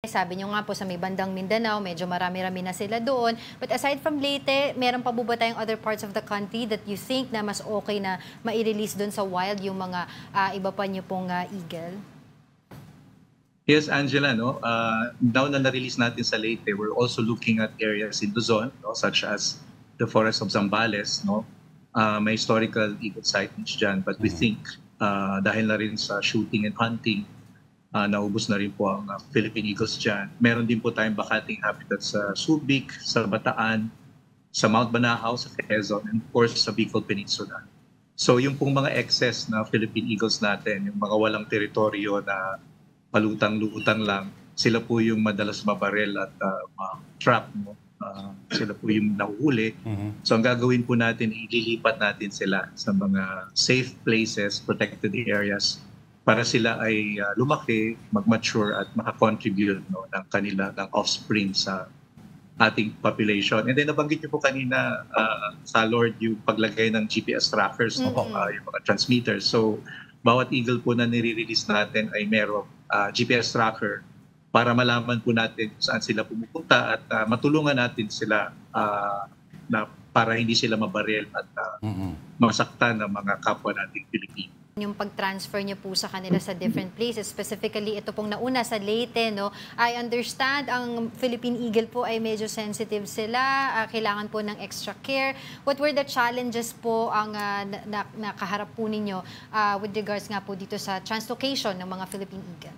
Sabi niyo nga po sa may bandang Mindanao, medyo marami-rami na sila doon. But aside from Leyte, meron pa po ba tayong other parts of the country that you think na mas okay na mai-release doon sa wild yung mga iba pa niyo pong eagle? Yes, Angela, no? Now na na-release natin sa Leyte, we're also looking at areas in Luzon, no? Such as the forest of Zambales, no? May historical eagle sightings dyan, but we think dahil na rin sa shooting and hunting, naubos na rin po ang Philippine eagles dyan. Meron din po tayong bakating habitat sa Subic, sa Bataan, sa Mount Banahaw, sa Quezon, and of course sa Bicol Peninsula. So yung pong mga excess na Philippine eagles natin, yung mga walang teritoryo na palutang-lutang lang, sila po yung madalas mabarel at trap mo. Sila po yung nahuhuli. So ang gagawin po natin, ililipat natin sila sa mga safe places, protected areas, para sila ay lumaki, mag-mature at makakontribute, no, ng offspring sa ating population. And then nabanggit niyo po kanina sa Lord yung paglagay ng GPS trackers, no, yung mga transmitters. So bawat eagle po na nire-release natin ay merong GPS tracker para malaman po natin kung saan sila pumupunta at matulungan natin sila na para hindi sila mabaril at masaktan ng mga kapwa nating Pilipino. Yung pag-transfer niyo po sa kanila sa different places, specifically ito pong nauna sa Leyte, no? I understand ang Philippine Eagle po ay medyo sensitive sila, kailangan po ng extra care. What were the challenges po ang nakaharap po ninyo with regards nga po dito sa translocation ng mga Philippine Eagle?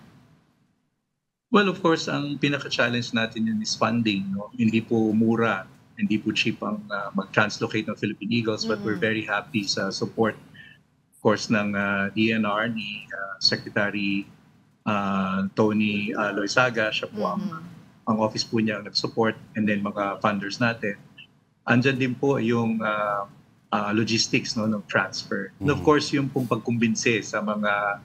Well, of course, ang pinaka-challenge natin yun is funding, no? Hindi po mura, hindi po cheap ang mag-translocate ng Philippine Eagles, but we're very happy sa support course ng DNR ni Secretary Tony Loizaga. Siya po ang office po niya nag-support, and then mga funders natin. Andyan din po yung logistics, no, ng transfer. And of course, yung pong pagkumbinse sa mga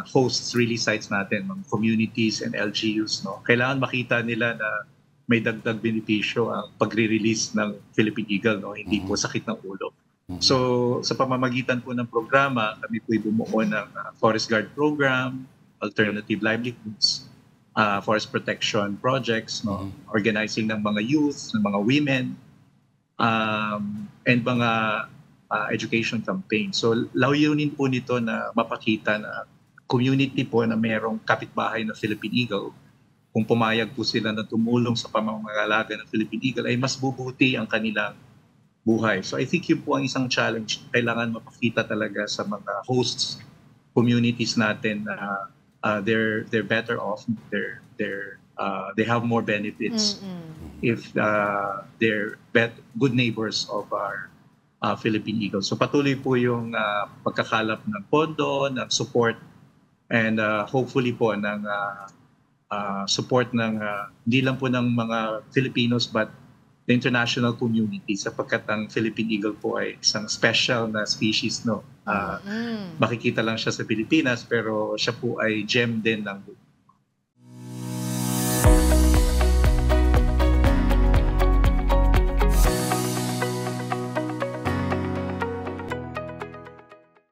hosts release sites natin, mga communities and LGUs, no. Kailangan makita nila na may dagdag benepisyo ang pagre-release ng Philippine Eagle, no, hindi po sakit ng ulo. So sa pamamagitan po ng programa, kami po bumuo ng Forest Guard Program, Alternative Livelihoods, Forest Protection Projects, no? Organizing ng mga youth, ng mga women, and mga education campaign. So layunin po nito na mapakita na community po na mayroong kapitbahay na Philippine Eagle, kung pumayag po sila na tumulong sa pamamangalaga ng Philippine Eagle, ay mas bubuti ang kanilang buhay. So I think yun po ang isang challenge. Kailangan mapakita talaga sa mga hosts, communities natin na they're better off. They have more benefits if they're good neighbors of our Philippine Eagles. So patuloy po yung pagkakalap ng pondo, ng support, and hopefully po ng support ng hindi lang po ng mga Filipinos but the international community, sapagkat ang Philippine Eagle po ay isang special na species, no. Makikita lang siya sa Pilipinas, pero siya po ay gem din ng